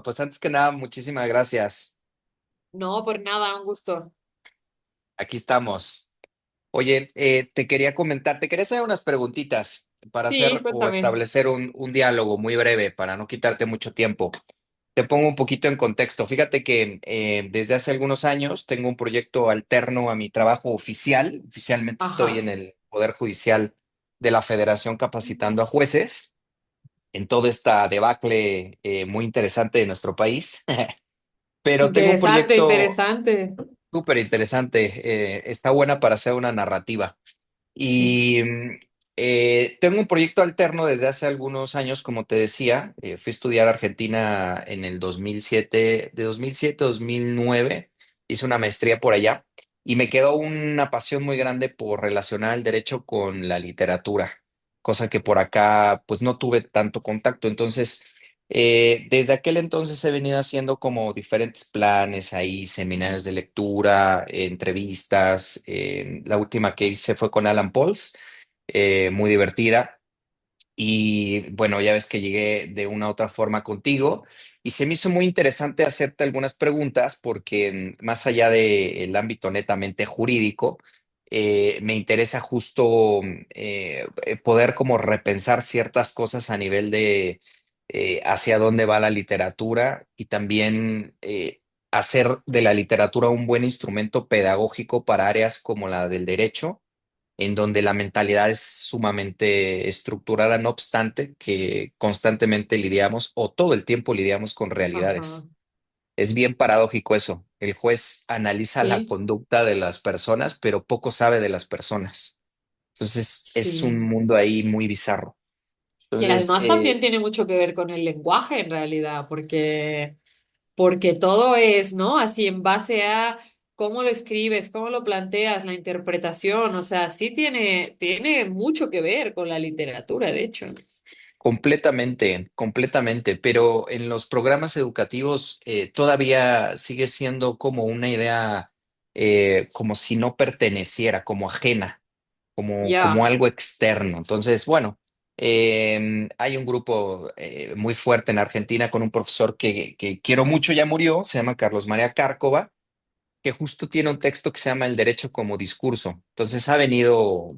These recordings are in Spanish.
Pues antes que nada, muchísimas gracias. No, por nada, un gusto. Aquí estamos. Oye, te quería comentar, te quería hacer unas preguntitas para Sí, hacer o cuéntame. establecer un diálogo muy breve para no quitarte mucho tiempo. Te pongo un poquito en contexto. Fíjate que desde hace algunos años tengo un proyecto alterno a mi trabajo oficial. Oficialmente estoy en Ajá. el Poder Judicial de la Federación capacitando a jueces en toda esta debacle muy interesante de nuestro país. Pero tengo un Interesante, proyecto interesante. súper interesante, está buena para hacer una narrativa. Sí. Y tengo un proyecto alterno desde hace algunos años, como te decía. Fui a estudiar a Argentina en el 2007, de 2007 a 2009, hice una maestría por allá y me quedó una pasión muy grande por relacionar el derecho con la literatura, cosa que por acá pues no tuve tanto contacto. Entonces, desde aquel entonces he venido haciendo como diferentes planes ahí, seminarios de lectura, entrevistas. La última que hice fue con Alan Pauls, muy divertida. Y bueno, ya ves que llegué de una u otra forma contigo y se me hizo muy interesante hacerte algunas preguntas porque más allá del ámbito netamente jurídico, me interesa justo poder como repensar ciertas cosas a nivel de hacia dónde va la literatura y también hacer de la literatura un buen instrumento pedagógico para áreas como la del derecho, en donde la mentalidad es sumamente estructurada, no obstante que constantemente lidiamos o todo el tiempo lidiamos con Ajá. realidades. Es bien paradójico eso. El juez analiza la Sí, conducta de las personas, pero poco sabe de las personas. Entonces es un sí. mundo ahí muy bizarro. Y Entonces, además también tiene mucho que ver con el lenguaje en realidad, porque todo es, ¿no? Así en base a cómo lo escribes, cómo lo planteas, la interpretación, o sea, sí tiene mucho que ver con la literatura, de hecho. completamente, completamente, pero en los programas educativos todavía sigue siendo como una idea, como si no perteneciera, como ajena, como Ya. algo externo. Entonces, bueno, hay un grupo muy fuerte en Argentina con un profesor que quiero mucho, ya murió, se llama Carlos María Cárcova, que justo tiene un texto que se llama El derecho como discurso. Entonces ha venido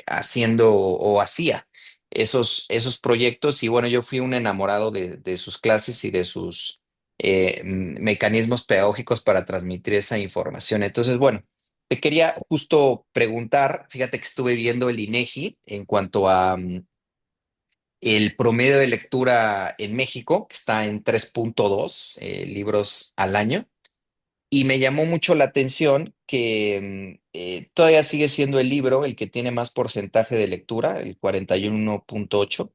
haciendo o hacía esos proyectos y bueno, yo fui un enamorado de sus clases y de sus mecanismos pedagógicos para transmitir esa información. Entonces, bueno, te quería justo preguntar, fíjate que estuve viendo el INEGI en cuanto a el promedio de lectura en México, que está en 3.2 libros al año. Y me llamó mucho la atención que todavía sigue siendo el libro el que tiene más porcentaje de lectura, el 41.8,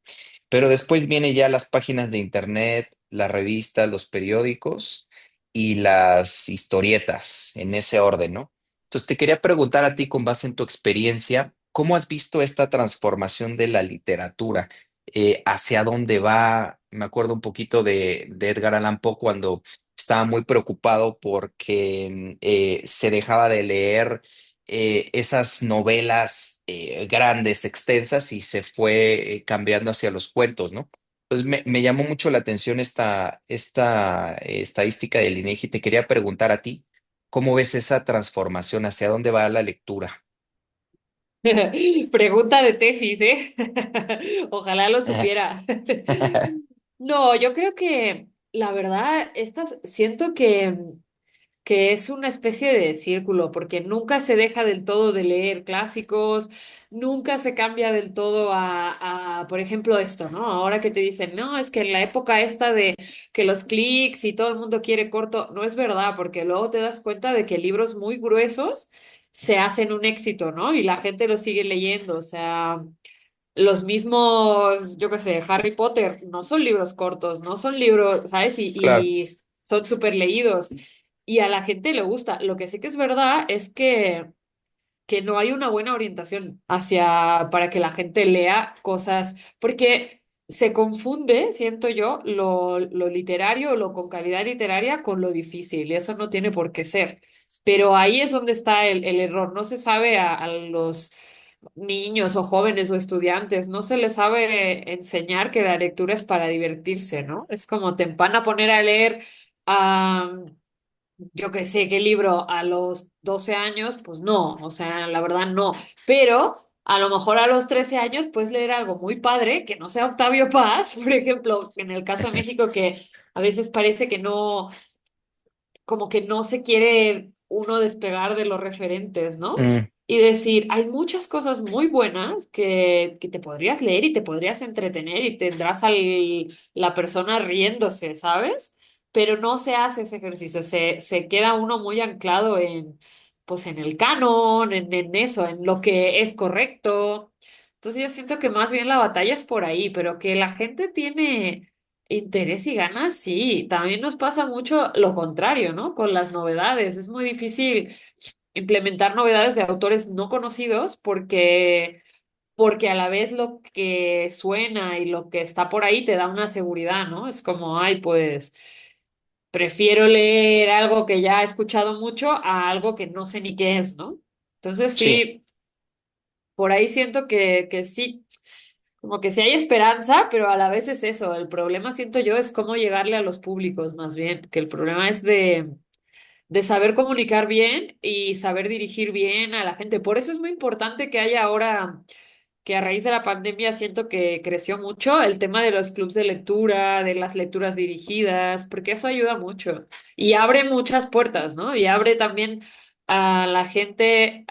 pero después viene ya las páginas de internet, las revistas, los periódicos y las historietas, en ese orden, ¿no? Entonces te quería preguntar a ti, con base en tu experiencia, ¿cómo has visto esta transformación de la literatura? ¿Hacia dónde va? Me acuerdo un poquito de Edgar Allan Poe cuando estaba muy preocupado porque se dejaba de leer esas novelas grandes, extensas, y se fue cambiando hacia los cuentos, ¿no? Entonces me llamó mucho la atención esta estadística del INEGI. Te quería preguntar a ti, ¿cómo ves esa transformación? ¿Hacia dónde va la lectura? Pregunta de tesis, ¿eh? Ojalá lo supiera. No, yo creo que la verdad, siento que es una especie de círculo, porque nunca se deja del todo de leer clásicos, nunca se cambia del todo por ejemplo, esto, ¿no? Ahora que te dicen, no, es que en la época esta de que los clics y todo el mundo quiere corto, no es verdad, porque luego te das cuenta de que libros muy gruesos se hacen un éxito, ¿no? Y la gente los sigue leyendo, o sea... Los mismos, yo qué sé, Harry Potter, no son libros cortos, no son libros, ¿sabes? Claro, Y son súper leídos y a la gente le gusta. Lo que sí que es verdad es que no hay una buena orientación para que la gente lea cosas, porque se confunde, siento yo, lo literario, lo con calidad literaria con lo difícil y eso no tiene por qué ser. Pero ahí es donde está el error. No se sabe a los niños o jóvenes o estudiantes, no se les sabe enseñar que la lectura es para divertirse, ¿no? Es como te van a poner a leer, yo qué sé, qué libro a los 12 años, pues no, o sea, la verdad no. Pero a lo mejor a los 13 años puedes leer algo muy padre, que no sea Octavio Paz, por ejemplo, en el caso de México, que a veces parece que no, como que no se quiere uno despegar de los referentes, ¿no? Mm, Y decir, hay muchas cosas muy buenas que te podrías leer y te podrías entretener y tendrás a la persona riéndose, ¿sabes? Pero no se hace ese ejercicio, se queda uno muy anclado en, pues en el canon, en eso, en lo que es correcto. Entonces yo siento que más bien la batalla es por ahí, pero que la gente tiene interés y ganas, sí. También nos pasa mucho lo contrario, ¿no? Con las novedades. Es muy difícil implementar novedades de autores no conocidos porque a la vez lo que suena y lo que está por ahí te da una seguridad, ¿no? Es como, ay, pues prefiero leer algo que ya he escuchado mucho a algo que no sé ni qué es, ¿no? Entonces sí, sí, por ahí siento que sí, como que sí hay esperanza, pero a la vez es eso. El problema, siento yo, es cómo llegarle a los públicos, más bien, que el problema es de saber comunicar bien y saber dirigir bien a la gente. Por eso es muy importante que haya ahora, que a raíz de la pandemia siento que creció mucho el tema de los clubes de lectura, de las lecturas dirigidas, porque eso ayuda mucho y abre muchas puertas, ¿no? Y abre también a la gente,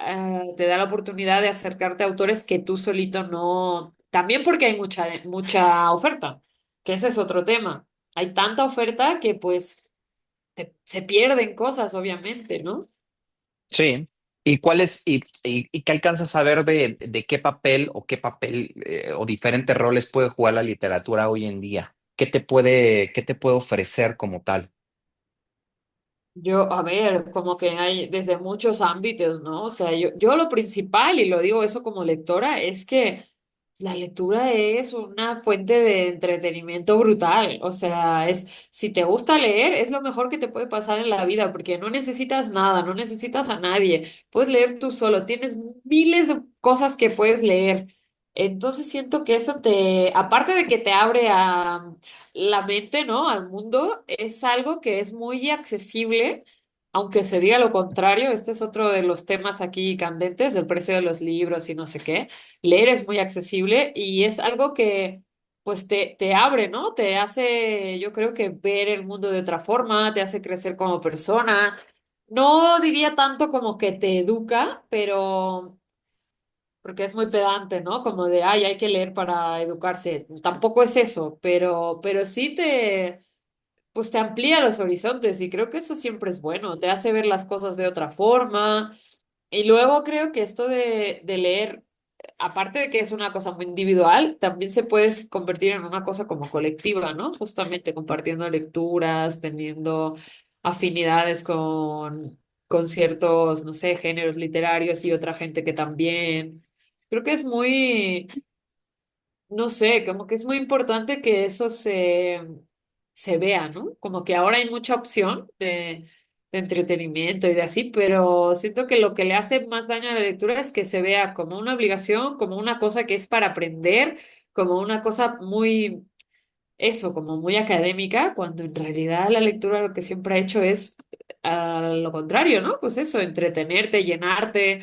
te da la oportunidad de acercarte a autores que tú solito no, también porque hay mucha oferta, que ese es otro tema. Hay tanta oferta que pues se pierden cosas, obviamente, ¿no? sí. ¿Y cuál es, y qué alcanzas a ver de qué papel o diferentes roles puede jugar la literatura hoy en día? Qué te puede ofrecer como tal? Yo, a ver, como que hay desde muchos ámbitos, ¿no? O sea, yo lo principal, y lo digo eso como lectora, es que la lectura es una fuente de entretenimiento brutal. O sea, si te gusta leer, es lo mejor que te puede pasar en la vida, porque no necesitas nada, no necesitas a nadie. Puedes leer tú solo, tienes miles de cosas que puedes leer. Entonces siento que eso aparte de que te abre a la mente, ¿no? Al mundo, es algo que es muy accesible. Aunque se diga lo contrario, este es otro de los temas aquí candentes, el precio de los libros y no sé qué. Leer es muy accesible y es algo que pues te abre, ¿no? Te hace, yo creo que ver el mundo de otra forma, te hace crecer como persona. No diría tanto como que te educa, pero porque es muy pedante, ¿no? Como de, ay, hay que leer para educarse. Tampoco es eso, pero sí pues te amplía los horizontes y creo que eso siempre es bueno, te hace ver las cosas de otra forma. Y luego creo que esto de leer, aparte de que es una cosa muy individual, también se puede convertir en una cosa como colectiva, ¿no? Justamente compartiendo lecturas, teniendo afinidades con ciertos, no sé, géneros literarios y otra gente que también. Creo que es muy, no sé, como que es muy importante que eso se vea, ¿no? Como que ahora hay mucha opción de entretenimiento y de así, pero siento que lo que le hace más daño a la lectura es que se vea como una obligación, como una cosa que es para aprender, como una cosa muy, eso, como muy académica, cuando en realidad la lectura lo que siempre ha hecho es a lo contrario, ¿no? Pues eso, entretenerte, llenarte,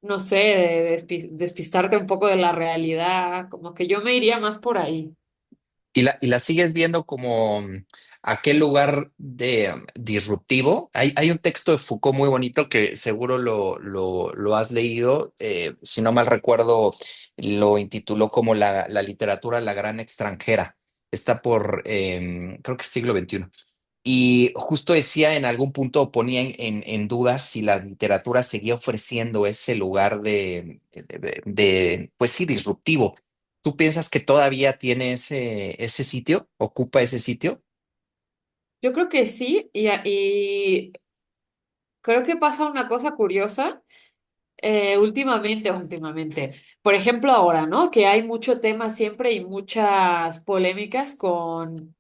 no sé, despistarte un poco de la realidad, como que yo me iría más por ahí. Y la sigues viendo como aquel lugar de disruptivo. Hay un texto de Foucault muy bonito que seguro lo has leído. Si no mal recuerdo, lo intituló como la literatura, la gran extranjera. Está por, creo que es siglo XXI. Y justo decía en algún punto, ponía en duda si la literatura seguía ofreciendo ese lugar pues sí, disruptivo. ¿Tú piensas que todavía tiene ese sitio? ¿Ocupa ese sitio? Yo creo que sí, y creo que pasa una cosa curiosa últimamente. Por ejemplo, ahora, ¿no? Que hay mucho tema siempre y muchas polémicas con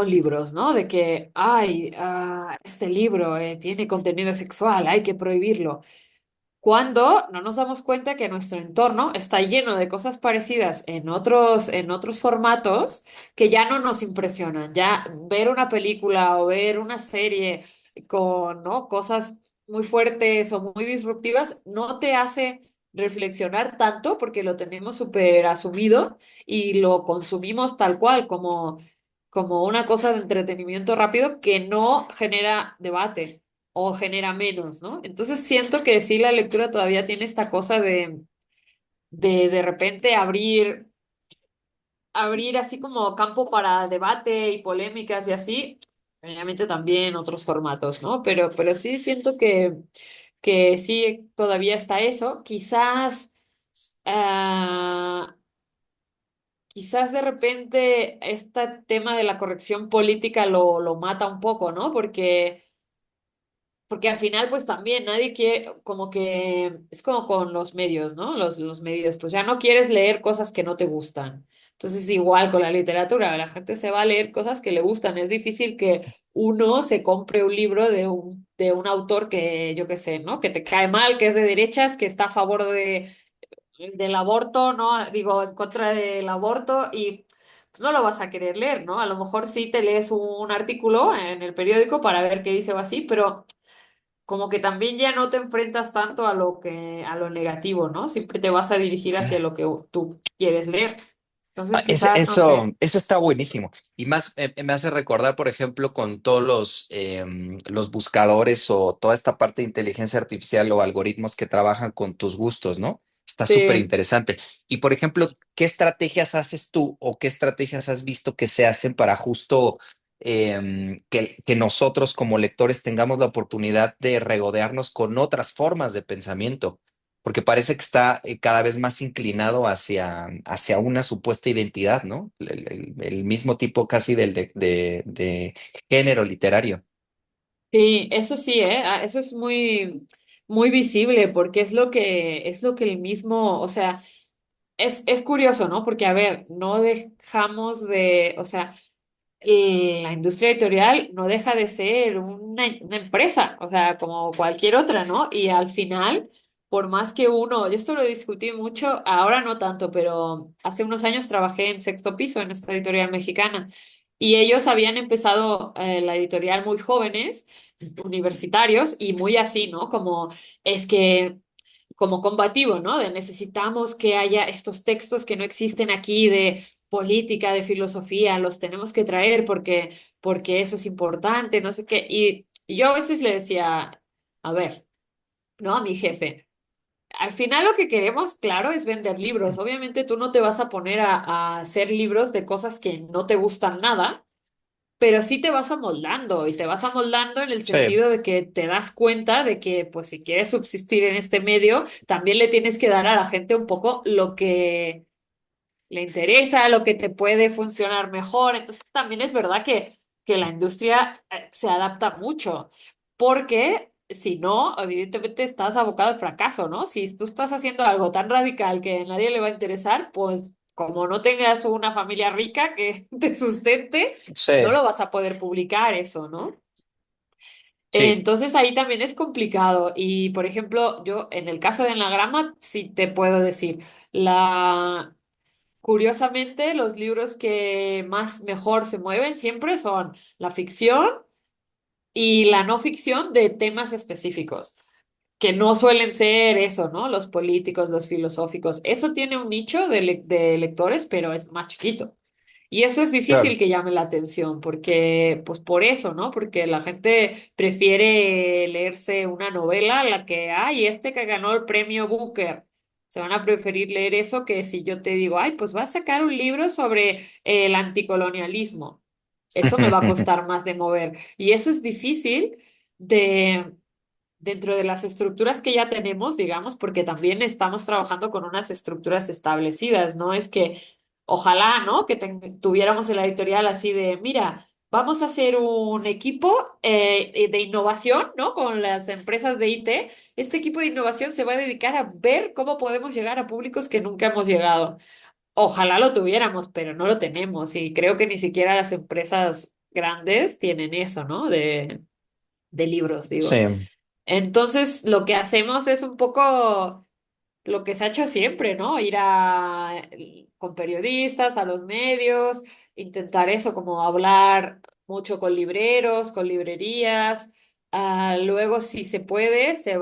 libros, ¿no? De que, ay, este libro tiene contenido sexual, hay que prohibirlo. cuando no nos damos cuenta que nuestro entorno está lleno de cosas parecidas en otros formatos que ya no nos impresionan. Ya ver una película o ver una serie con, ¿no?, cosas muy fuertes o muy disruptivas no te hace reflexionar tanto porque lo tenemos súper asumido y lo consumimos tal cual como una cosa de entretenimiento rápido que no genera debate o genera menos, ¿no? Entonces siento que sí la lectura todavía tiene esta cosa de repente abrir así como campo para debate y polémicas y así, obviamente también otros formatos, ¿no? Pero sí siento que sí todavía está eso. Ah, quizás de repente este tema de la corrección política lo mata un poco, ¿no? Porque al final, pues también nadie quiere, como que es como con los medios, ¿no? Los medios, pues ya no quieres leer cosas que no te gustan. Entonces, igual con la literatura, la gente se va a leer cosas que le gustan. Es difícil que uno se compre un libro de un autor que, yo qué sé, ¿no? Que te cae mal, que es de derechas, que está a favor del aborto, ¿no? Digo, en contra del aborto y pues, no lo vas a querer leer, ¿no? A lo mejor sí te lees un artículo en el periódico para ver qué dice o así, pero como que también ya no te enfrentas tanto a lo negativo, ¿no? Siempre te vas a dirigir hacia lo que tú quieres leer. Entonces, quizás, no sé. Eso está buenísimo. Y más me hace recordar, por ejemplo, con todos los buscadores o toda esta parte de inteligencia artificial o algoritmos que trabajan con tus gustos, ¿no? Está súper Sí. interesante. Y, por ejemplo, ¿qué estrategias haces tú o qué estrategias has visto que se hacen para justo que nosotros como lectores tengamos la oportunidad de regodearnos con otras formas de pensamiento? Porque parece que está cada vez más inclinado hacia una supuesta identidad, ¿no? El mismo tipo casi de género literario. Sí, eso sí, ¿eh? Eso es muy, muy visible porque es lo que el mismo, o sea, es curioso, ¿no? Porque, a ver, no dejamos de, o sea, la industria editorial no deja de ser una empresa, o sea, como cualquier otra, ¿no? Y al final, por más que uno, yo esto lo discutí mucho, ahora no tanto, pero hace unos años trabajé en Sexto Piso, en esta editorial mexicana, y ellos habían empezado la editorial muy jóvenes, universitarios, y muy así, ¿no? Como es que como combativo, ¿no? De necesitamos que haya estos textos que no existen aquí de política, de filosofía, los tenemos que traer porque eso es importante, no sé qué. Y yo a veces le decía, a ver, ¿no? A mi jefe. Al final lo que queremos, claro, es vender libros. Obviamente tú no te vas a poner a hacer libros de cosas que no te gustan nada, pero sí te vas amoldando y te vas amoldando en el Sí, sentido de que te das cuenta de que, pues, si quieres subsistir en este medio, también le tienes que dar a la gente un poco lo que le interesa, lo que te puede funcionar mejor. Entonces, también es verdad que la industria se adapta mucho, porque si no, evidentemente estás abocado al fracaso, ¿no? Si tú estás haciendo algo tan radical que a nadie le va a interesar, pues como no tengas una familia rica que te sustente, sí, no lo vas a poder publicar eso, ¿no? sí. Entonces ahí también es complicado. Y por ejemplo, yo en el caso de Enagrama, sí te puedo decir, la curiosamente, los libros que más mejor se mueven siempre son la ficción y la no ficción de temas específicos, que no suelen ser eso, ¿no? Los políticos, los filosóficos. Eso tiene un nicho de lectores, pero es más chiquito. Y eso es Claro. difícil que llame la atención, porque, pues por eso, ¿no? Porque la gente prefiere leerse una novela, la que, ay, este que ganó el premio Booker. Se van a preferir leer eso que si yo te digo, ay, pues va a sacar un libro sobre el anticolonialismo. Eso me va a costar más de mover. Y eso es difícil de dentro de las estructuras que ya tenemos, digamos, porque también estamos trabajando con unas estructuras establecidas, ¿no? Es que ojalá, ¿no? Que tuviéramos en la editorial así de, mira, vamos a hacer un equipo de innovación, ¿no? Con las empresas de IT. Este equipo de innovación se va a dedicar a ver cómo podemos llegar a públicos que nunca hemos llegado. Ojalá lo tuviéramos, pero no lo tenemos y creo que ni siquiera las empresas grandes tienen eso, ¿no? De libros, Sí, digo. Entonces, lo que hacemos es un poco lo que se ha hecho siempre, ¿no? Ir a, con periodistas, a los medios, intentar eso, como hablar mucho con libreros, con librerías. Luego, si se puede, se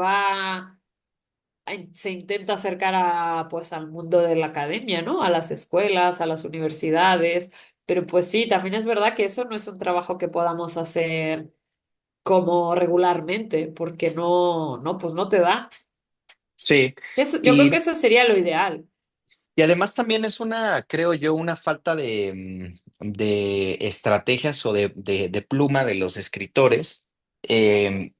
intenta acercar a, pues, al mundo de la academia, ¿no? A las escuelas, a las universidades. Pero pues sí, también es verdad que eso no es un trabajo que podamos hacer como regularmente, porque pues no te da. Sí. Yo creo que Y eso sería lo ideal. Y además también es una, creo yo, una falta de estrategias o de pluma de los escritores eh,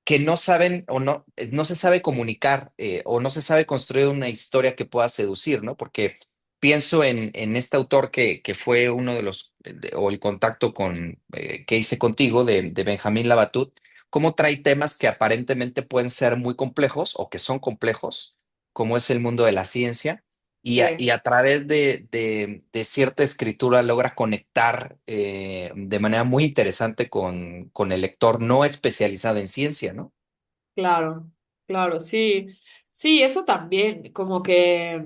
que no saben o no se sabe comunicar o no se sabe construir una historia que pueda seducir, ¿no? Porque pienso en este autor que fue uno de o el contacto que hice contigo de Benjamín Labatut, cómo trae temas que aparentemente pueden ser muy complejos o que son complejos, como es el mundo de la ciencia y Sí. a través de cierta escritura logra conectar de manera muy interesante con el lector no especializado en ciencia, ¿no? Claro, claro, sí. Sí, eso también, como que,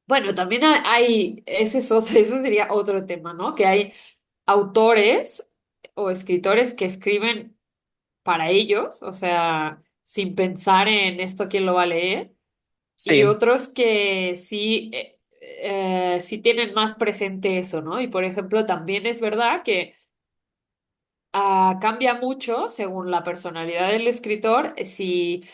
bueno, también ese es eso sería otro tema, ¿no? Que hay autores o escritores que escriben para ellos, o sea, sin pensar en esto quién lo va a leer, y Sí, otros que sí, sí tienen más presente eso, ¿no? Y por ejemplo, también es verdad que cambia mucho según la personalidad del escritor, si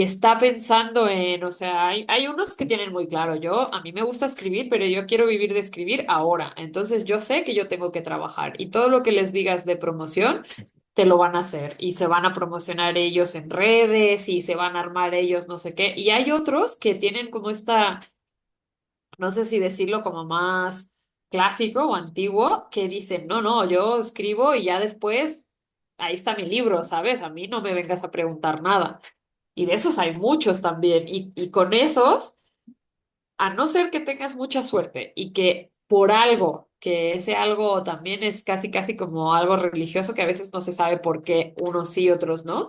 está pensando en, o sea, hay unos que tienen muy claro, a mí me gusta escribir, pero yo quiero vivir de escribir ahora, entonces yo sé que yo tengo que trabajar y todo lo que les digas de promoción, te lo van a hacer y se van a promocionar ellos en redes y se van a armar ellos no sé qué. Y hay otros que tienen como no sé si decirlo como más clásico o antiguo, que dicen, no, no, yo escribo y ya después, ahí está mi libro, ¿sabes? A mí no me vengas a preguntar nada. Y de esos hay muchos también. Y con esos, a no ser que tengas mucha suerte y que por algo, que ese algo también es casi, casi como algo religioso, que a veces no se sabe por qué unos sí, otros no,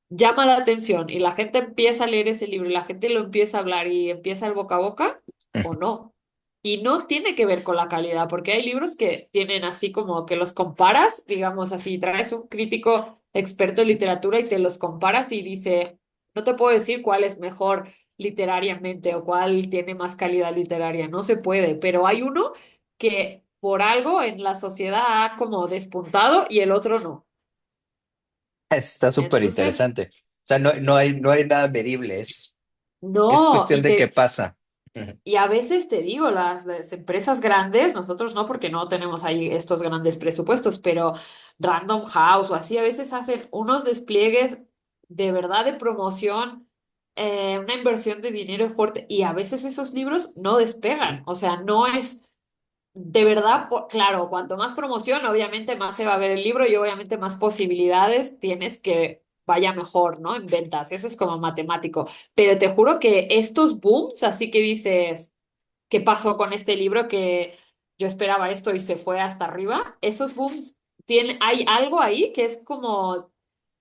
llama la atención y la gente empieza a leer ese libro y la gente lo empieza a hablar y empieza el boca a boca, o no. Y no tiene que ver con la calidad, porque hay libros que tienen así como que los comparas, digamos así, traes un crítico experto en literatura y te los comparas y dice, no te puedo decir cuál es mejor literariamente o cuál tiene más calidad literaria, no se puede, pero hay uno que por algo en la sociedad ha como despuntado y el otro no. está súper Entonces, interesante. O sea, no hay nada medible, es no, cuestión de qué pasa. y a veces te digo, las empresas grandes, nosotros no, porque no tenemos ahí estos grandes presupuestos, pero Random House o así, a veces hacen unos despliegues de verdad de promoción, una inversión de dinero fuerte, y a veces esos libros no despegan, o sea, no es de verdad, claro, cuanto más promoción, obviamente más se va a ver el libro y obviamente más posibilidades tienes que vaya mejor, ¿no? En ventas, eso es como matemático. Pero te juro que estos booms, así que dices, ¿qué pasó con este libro que yo esperaba esto y se fue hasta arriba? Esos booms hay algo ahí que es como,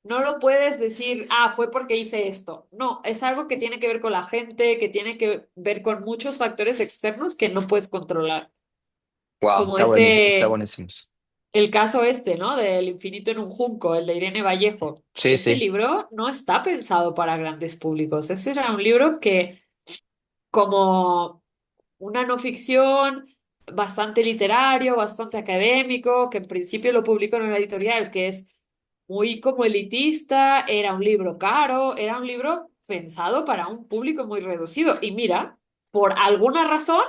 no lo puedes decir, fue porque hice esto. No, es algo que tiene que ver con la gente, que tiene que ver con muchos factores externos que no puedes controlar, Wow, como está buenísimo. el caso este, ¿no? Del infinito en un junco, el de Irene Vallejo. Sí, Ese sí. libro no está pensado para grandes públicos. Ese era un libro que, como una no ficción, bastante literario, bastante académico, que en principio lo publicó en una editorial que es muy como elitista, era un libro caro, era un libro pensado para un público muy reducido. Y mira, por alguna razón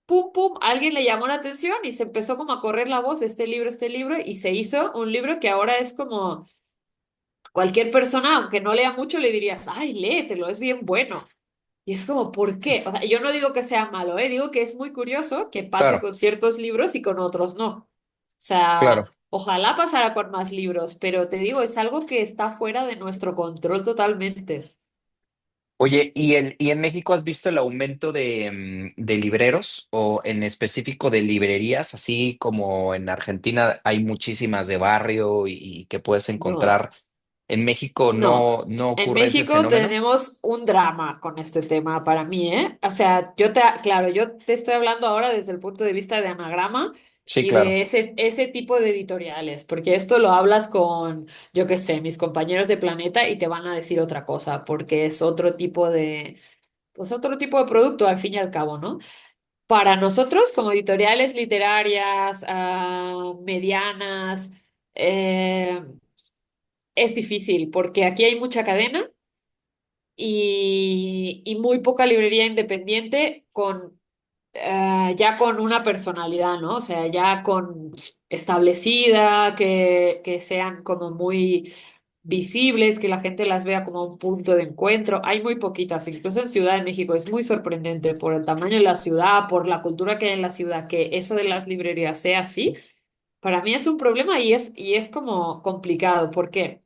pum, pum, alguien le llamó la atención y se empezó como a correr la voz de este libro, y se hizo un libro que ahora es como cualquier persona, aunque no lea mucho, le dirías, ay, léetelo, es bien bueno. Y es como, ¿por qué? O sea, yo no digo que sea malo, ¿eh? Digo que es muy curioso que pase Claro, con ciertos libros y con otros no. O claro. sea, ojalá pasara con más libros, pero te digo, es algo que está fuera de nuestro control totalmente. Oye, ¿y en México has visto el aumento de libreros o en específico de librerías, así como en Argentina hay muchísimas de barrio y que puedes No, encontrar? En México No, no en ocurre ese México fenómeno. tenemos un drama con este tema para mí, ¿eh? O sea, claro, yo te estoy hablando ahora desde el punto de vista de Anagrama Sí, y claro. de ese tipo de editoriales, porque esto lo hablas con, yo qué sé, mis compañeros de Planeta y te van a decir otra cosa, porque es otro tipo pues otro tipo de producto al fin y al cabo, ¿no? Para nosotros, como editoriales literarias, medianas, eh, es difícil, porque aquí hay mucha cadena y muy poca librería independiente ya con una personalidad, ¿no? O sea, ya con establecida, que sean como muy visibles, que la gente las vea como un punto de encuentro. Hay muy poquitas, incluso en Ciudad de México es muy sorprendente por el tamaño de la ciudad, por la cultura que hay en la ciudad, que eso de las librerías sea así. Para mí es un problema y es como complicado. ¿Por qué?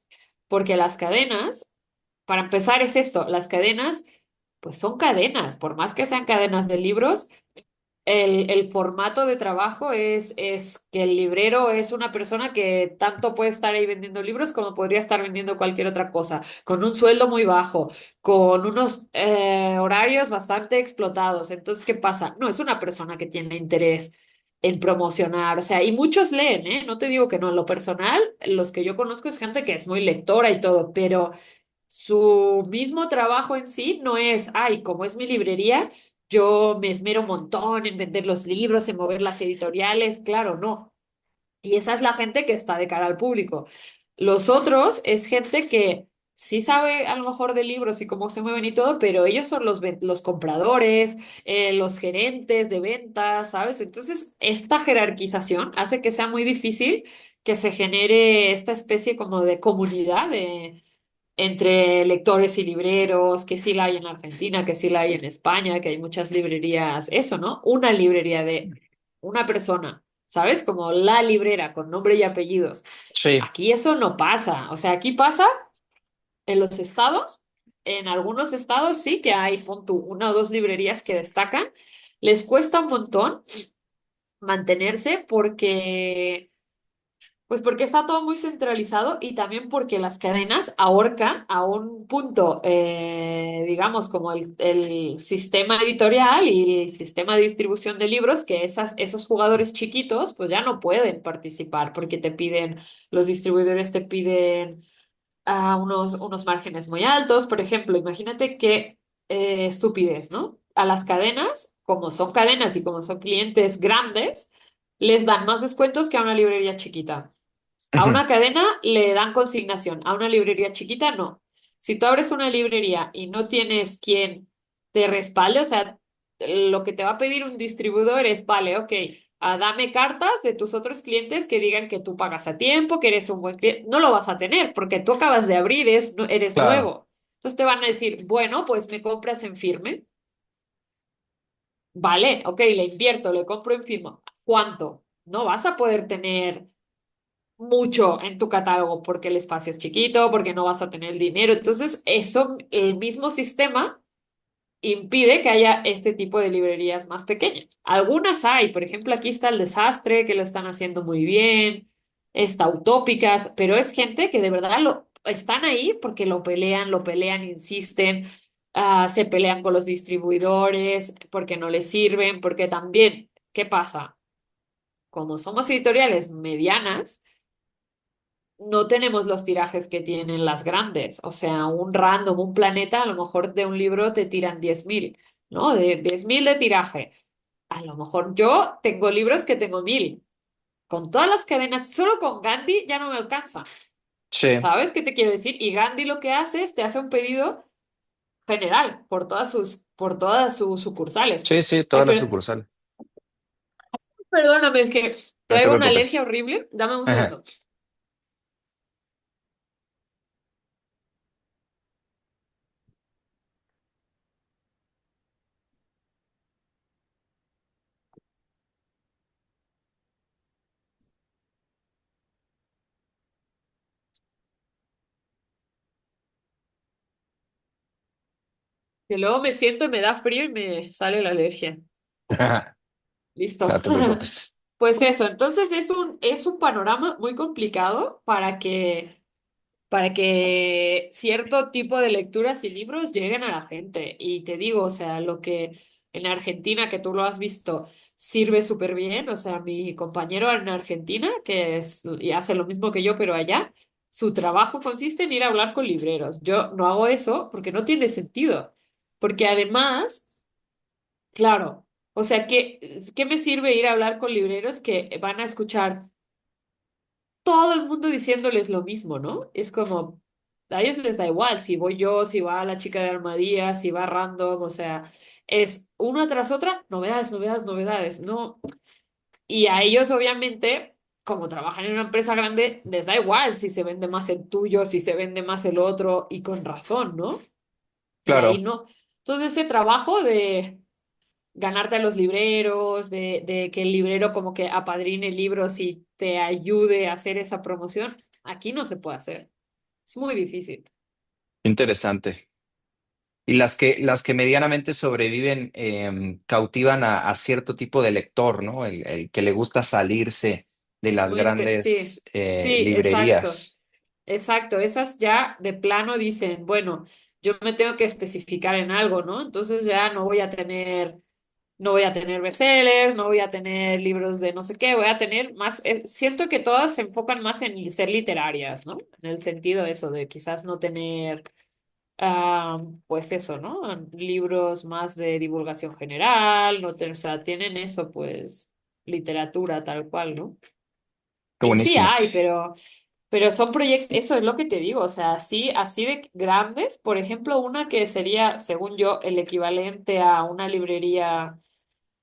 Porque las cadenas para empezar es esto, las cadenas, pues son cadenas, por más que sean cadenas de libros, el formato de trabajo es que el librero es una persona que tanto puede estar ahí vendiendo libros como podría estar vendiendo cualquier otra cosa, con un sueldo muy bajo, con unos horarios bastante explotados. Entonces, ¿qué pasa? No es una persona que tiene interés en promocionar, o sea, y muchos leen, ¿eh? No te digo que no, en lo personal, los que yo conozco es gente que es muy lectora y todo, pero su mismo trabajo en sí no es, ay, como es mi librería, yo me esmero un montón en vender los libros, en mover las editoriales, claro, no. Y esa es la gente que está de cara al público. Los otros es gente que sí sabe a lo mejor de libros y cómo se mueven y todo, pero ellos son los compradores, los gerentes de ventas, ¿sabes? Entonces, esta jerarquización hace que sea muy difícil que se genere esta especie como de comunidad entre lectores y libreros, que sí la hay en Argentina, que sí la hay en España, que hay muchas librerías, eso, ¿no? Una librería de una persona, ¿sabes? Como la librera con nombre y apellidos. Sí. Aquí eso no pasa, o sea, aquí pasa en los estados, en algunos estados sí que hay, pon tú, una o dos librerías que destacan, les cuesta un montón mantenerse porque pues porque está todo muy centralizado y también porque las cadenas ahorcan a un punto, digamos, como el sistema editorial y el sistema de distribución de libros, que esos jugadores chiquitos pues ya no pueden participar porque te piden, los distribuidores te piden unos márgenes muy altos. Por ejemplo, imagínate qué estupidez, ¿no? A las cadenas, como son cadenas y como son clientes grandes, les dan más descuentos que a una librería chiquita. A Ujú. una cadena le dan consignación, a una librería chiquita no. Si tú abres una librería y no tienes quien te respalde, o sea, lo que te va a pedir un distribuidor es, vale, ok, dame cartas de tus otros clientes que digan que tú pagas a tiempo, que eres un buen cliente. No lo vas a tener porque tú acabas de abrir, eres Claro. nuevo. Entonces te van a decir, bueno, pues me compras en firme. Vale, ok, le invierto, le compro en firme. ¿Cuánto? No vas a poder tener mucho en tu catálogo porque el espacio es chiquito, porque no vas a tener el dinero. Entonces, eso, el mismo sistema impide que haya este tipo de librerías más pequeñas. Algunas hay, por ejemplo, aquí está El Desastre, que lo están haciendo muy bien, está Utópicas, pero es gente que de verdad están ahí porque lo pelean, insisten. Se pelean con los distribuidores porque no les sirven, porque también, ¿qué pasa? Como somos editoriales medianas, no tenemos los tirajes que tienen las grandes. O sea, un random, un planeta, a lo mejor de un libro te tiran 10.000, ¿no? De 10.000 de tiraje. A lo mejor yo tengo libros que tengo 1.000. Con todas las cadenas, solo con Gandhi ya no me alcanza. Sí. ¿Sabes qué te quiero decir? Y Gandhi lo que hace es te hace un pedido general por todas sus sucursales. Sí, sí, Ay, toda la sucursal. perdóname, es que No te traigo una preocupes. alergia horrible. Dame un segundo. Que luego me siento y me da frío y me sale la alergia. Listo. No te preocupes. Pues eso, entonces es un panorama muy complicado para que cierto tipo de lecturas y libros lleguen a la gente. Y te digo, o sea, lo que en Argentina, que tú lo has visto, sirve súper bien, o sea, mi compañero en Argentina, que es, y hace lo mismo que yo, pero allá, su trabajo consiste en ir a hablar con libreros. Yo no hago eso porque no tiene sentido, porque además, claro, o sea, ¿qué me sirve ir a hablar con libreros que van a escuchar todo el mundo diciéndoles lo mismo, ¿no? Es como, a ellos les da igual si voy yo, si va la chica de Armadillas, si va random, o sea, es una tras otra, novedades, novedades, novedades, ¿no? Y a ellos, obviamente, como trabajan en una empresa grande, les da igual si se vende más el tuyo, si se vende más el otro, y con razón, ¿no? Y ahí Claro, no. Entonces, ese trabajo de ganarte a los libreros, de que el librero como que apadrine libros y te ayude a hacer esa promoción, aquí no se puede hacer. Es muy difícil. interesante. Y las que medianamente sobreviven cautivan a cierto tipo de lector, ¿no? El que le gusta salirse de las Sí, grandes sí, exacto. librerías. Exacto. Esas ya de plano dicen, bueno, yo me tengo que especificar en algo, ¿no? Entonces ya no voy a tener bestsellers, no voy a tener libros de no sé qué, voy a tener más, siento que todas se enfocan más en ser literarias, ¿no? En el sentido de eso, de quizás no tener, pues eso, ¿no? Libros más de divulgación general, no o sea, tienen eso, pues, literatura tal cual, ¿no? Qué Y sí buenísimo. hay, pero son proyectos, eso es lo que te digo, o sea, así de grandes, por ejemplo, una que sería, según yo, el equivalente a una librería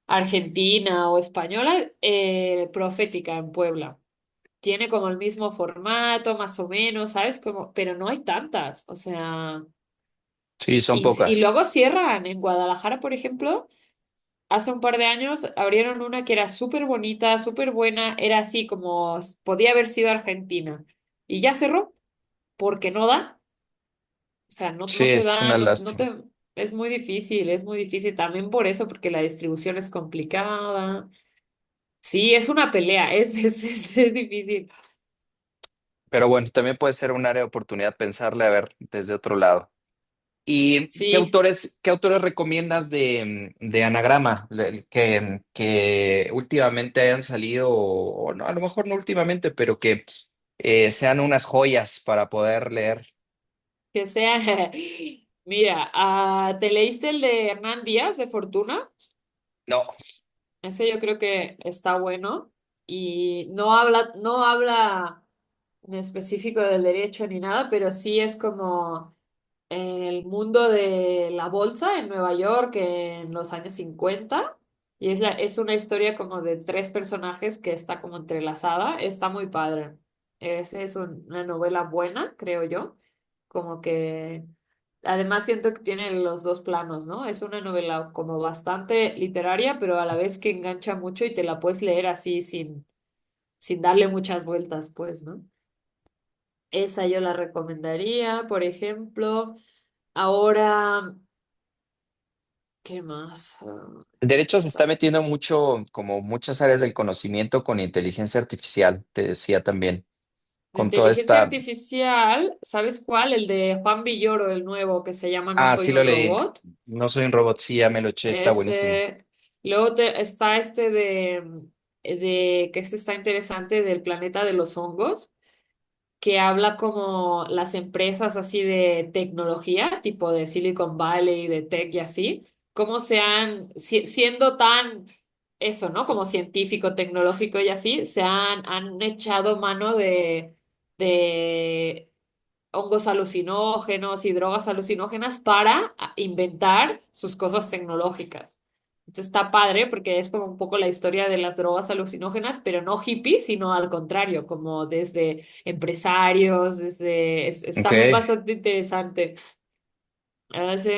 argentina o española, Profética en Puebla. Tiene como el mismo formato, más o menos, ¿sabes? Como, pero no hay tantas, o sea, Sí, son y pocas. luego cierran. En Guadalajara, por ejemplo, hace un par de años abrieron una que era súper bonita, súper buena, era así como podía haber sido Argentina. Y ya cerró, porque no da, o sea, Sí, no te es da, una lástima. es muy difícil también por eso, porque la distribución es complicada. Sí, es una pelea, es difícil. Pero bueno, también puede ser un área de oportunidad pensarle a ver desde otro lado. ¿Y Sí, qué autores recomiendas de anagrama que últimamente hayan salido, o no, a lo mejor no últimamente, pero que sean unas joyas para poder leer? que sea. Mira, ¿te leíste el de Hernán Díaz de Fortuna? No, Ese yo creo que está bueno y no habla en específico del derecho ni nada, pero sí es como el mundo de la bolsa en Nueva York en los años 50 y es una historia como de tres personajes que está como entrelazada, está muy padre. Es una novela buena, creo yo, como que además siento que tiene los dos planos, ¿no? Es una novela como bastante literaria, pero a la vez que engancha mucho y te la puedes leer así sin darle muchas vueltas, pues, ¿no? Esa yo la recomendaría, por ejemplo. Ahora, ¿qué más? el derecho se está metiendo mucho, como muchas áreas del conocimiento con inteligencia artificial, te decía también, La con toda inteligencia esta... artificial, ¿sabes cuál? El de Juan Villoro, el nuevo, que se llama No Ah, soy sí lo un leí. robot. No soy un robot, sí, ya me lo eché, está buenísimo. Ese. Luego está este que este está interesante del planeta de los hongos, que habla como las empresas así de tecnología, tipo de Silicon Valley, de tech y así, cómo siendo tan eso, ¿no? Como científico, tecnológico y así, han echado mano de hongos alucinógenos y drogas alucinógenas para inventar sus cosas tecnológicas. Entonces está padre porque es como un poco la historia de las drogas alucinógenas, pero no hippies, sino al contrario, como desde empresarios, Ok. está bastante interesante. A ver si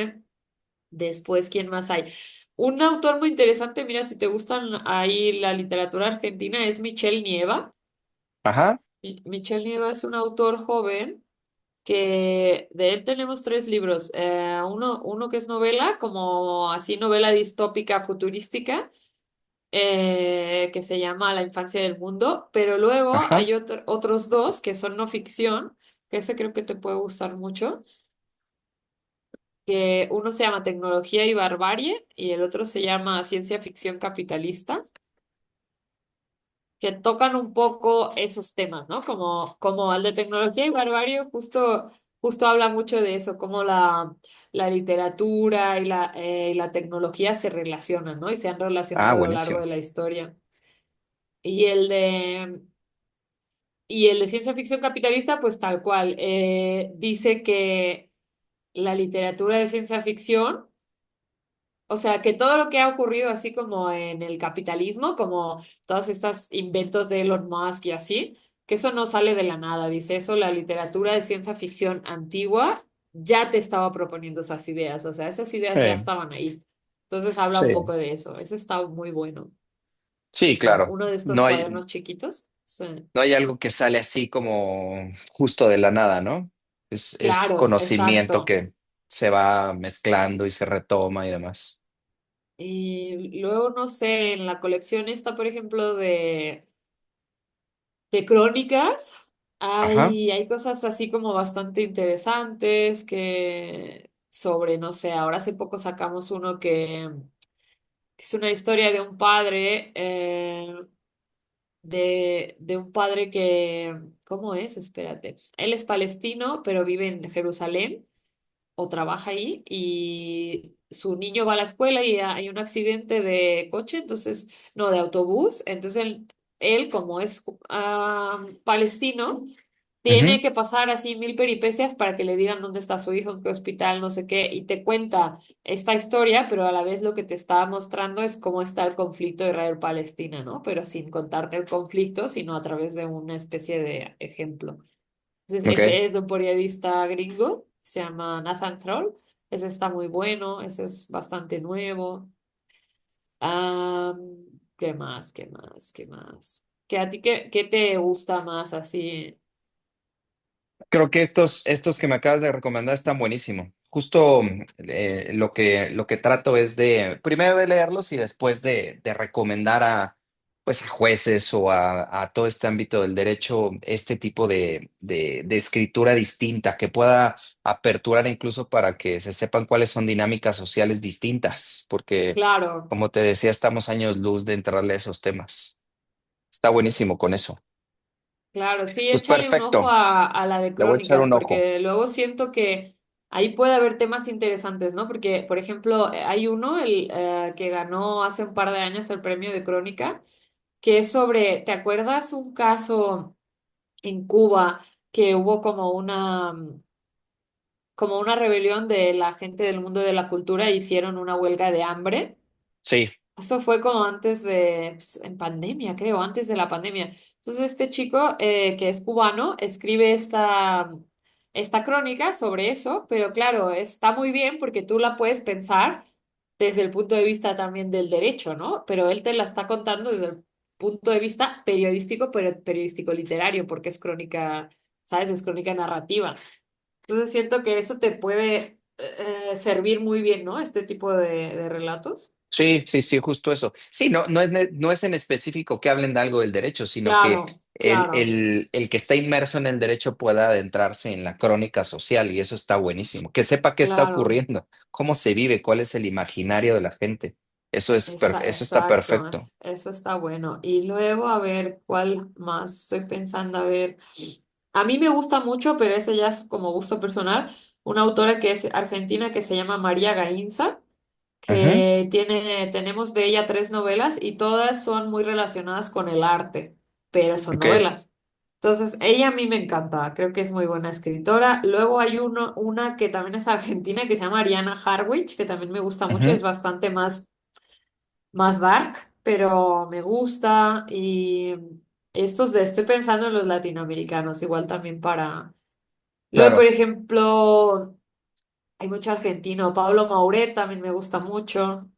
después, ¿quién más hay? Un autor muy interesante, mira, si te gustan ahí la literatura argentina, es Michel Nieva. Ajá, Michel Nieva es un autor joven que de él tenemos tres libros. Uno que es novela, como así novela distópica futurística, que se llama La infancia del mundo, pero luego ajá. hay otros dos que son no ficción, que ese creo que te puede gustar mucho, que uno se llama Tecnología y Barbarie y el otro se llama Ciencia Ficción Capitalista, que tocan un poco esos temas, ¿no? Como el de Tecnología y Barbarie justo habla mucho de eso, cómo la literatura y la tecnología se relacionan, ¿no? Y se han Ah, relacionado a lo largo buenísimo. de la historia. Y el de Y el de ciencia ficción capitalista, pues tal cual, dice que la literatura de ciencia ficción, o sea, que todo lo que ha ocurrido así como en el capitalismo, como todos estos inventos de Elon Musk y así, que eso no sale de la nada, dice eso, la literatura de ciencia ficción antigua ya te estaba proponiendo esas ideas, o sea, esas ideas ya Sí, estaban ahí. Entonces habla un sí, poco de eso, ese está muy bueno. sí, Es claro. uno de estos No hay, cuadernos chiquitos. Sí. no hay algo que sale así como justo de la nada, ¿no? Es Claro, conocimiento exacto. que se va mezclando y se retoma y demás. Y luego, no sé, en la colección esta, por ejemplo, de crónicas, Ajá, hay cosas así como bastante interesantes que sobre, no sé, ahora hace poco sacamos uno que es una historia de un padre, de un padre que, ¿cómo es? Espérate. Él es palestino, pero vive en Jerusalén o trabaja ahí y su niño va a la escuela y hay un accidente de coche, entonces, no, de autobús, entonces él como es palestino, tiene ujú, que pasar así mil peripecias para que le digan dónde está su hijo, en qué hospital, no sé qué, y te cuenta esta historia, pero a la vez lo que te está mostrando es cómo está el conflicto Israel-Palestina, ¿no? Pero sin contarte el conflicto, sino a través de una especie de ejemplo. Entonces, ok. ese es de un periodista gringo, se llama Nathan Troll. Ese está muy bueno, ese es bastante nuevo. ¿Qué más? ¿Qué más? ¿Qué más? ¿Qué a ti qué te gusta más así? Creo que estos que me acabas de recomendar están buenísimos. Justo lo que trato es de primero de leerlos y después de recomendar a, pues, a jueces o a todo este ámbito del derecho este tipo de escritura distinta que pueda aperturar incluso para que se sepan cuáles son dinámicas sociales distintas, porque Claro, como te decía, estamos años luz de entrarle a esos temas. Está buenísimo con eso. claro, sí, Pues échale un ojo perfecto, a la de le voy a echar crónicas, un ojo. porque luego siento que ahí puede haber temas interesantes, ¿no? Porque, por ejemplo, hay uno que ganó hace un par de años el premio de crónica, que es sobre, ¿te acuerdas un caso en Cuba que hubo como una rebelión de la gente del mundo de la cultura e hicieron una huelga de hambre? Sí. Eso fue como antes pues, en pandemia, creo, antes de la pandemia. Entonces, este chico que es cubano escribe esta crónica sobre eso, pero claro, está muy bien porque tú la puedes pensar desde el punto de vista también del derecho, ¿no? Pero él te la está contando desde el punto de vista periodístico, pero periodístico literario, porque es crónica, ¿sabes? Es crónica narrativa. Entonces, siento que eso te puede servir muy bien, ¿no? Este tipo de relatos. Sí, sí, sí, justo eso. Sí, no es en específico que hablen de algo del derecho, sino que Claro, claro. el que está inmerso en el derecho pueda adentrarse en la crónica social y eso está buenísimo. Que sepa qué está Claro, ocurriendo, cómo se vive, cuál es el imaginario de la gente. Eso está exacto, perfecto. eso está bueno. Y luego, a ver, ¿cuál más? Estoy pensando, a ver, a mí me gusta mucho, pero ese ya es como gusto personal, una autora que es argentina que se llama María Gainza, Ujú, que tenemos de ella tres novelas y todas son muy relacionadas con el arte, pero son ok, novelas. Entonces, ella a mí me encanta, creo que es muy buena escritora. Luego hay una que también es argentina que se llama Ariana Harwich, que también me gusta mucho, es ujú, bastante más dark, pero me gusta. Y estoy pensando en los latinoamericanos, igual también para... Luego, por claro. ejemplo, hay mucho argentino, Pablo Mauret también me gusta mucho.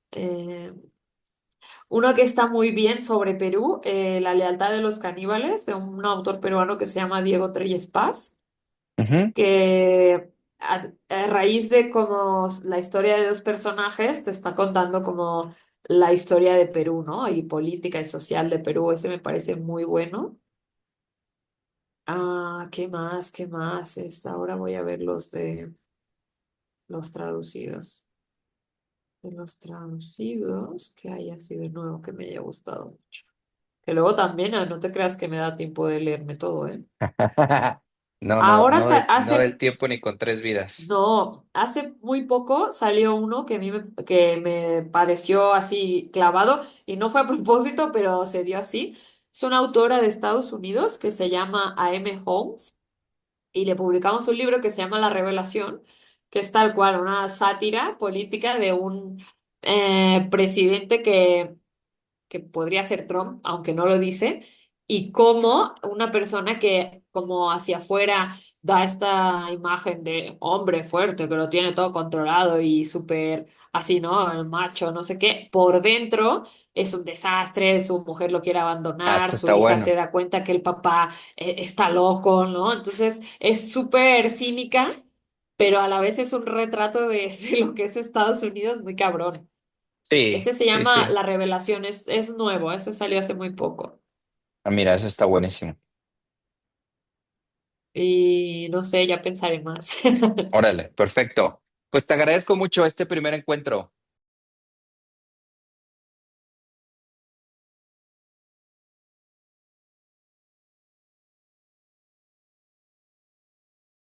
Uno que está muy bien sobre Perú, La lealtad de los caníbales, de un autor peruano que se llama Diego Treyes Paz, Ujú, que a raíz de como la historia de dos personajes te está contando como la historia de Perú, ¿no? Y política y social de Perú. Ese me parece muy bueno. Ah, ¿qué más? ¿Qué más? Ahora voy a ver los de los traducidos. De los traducidos, que hay así de nuevo que me haya gustado mucho. Que luego también, no te creas que me da tiempo de leerme todo, ¿eh? No, no, Ahora no, no del hace, tiempo ni con tres vidas. no, hace muy poco salió uno que que me pareció así clavado y no fue a propósito, pero se dio así. Es una autora de Estados Unidos que se llama A.M. Holmes y le publicamos un libro que se llama La Revelación, que es tal cual una sátira política de un presidente que podría ser Trump, aunque no lo dice, y cómo una persona que como hacia afuera da esta imagen de hombre fuerte que lo tiene todo controlado y súper así, ¿no? El macho, no sé qué, por dentro es un desastre, su mujer lo quiere Ah, abandonar, eso su está hija se bueno. da cuenta que el papá está loco, ¿no? Entonces es súper cínica, pero a la vez es un retrato de lo que es Estados Unidos muy cabrón. Sí, Ese se sí, llama sí. La Revelación, es nuevo, ese salió hace muy poco. Ah, mira, eso está buenísimo. Y no sé, ya pensaré más. Órale, perfecto. Pues te agradezco mucho este primer encuentro.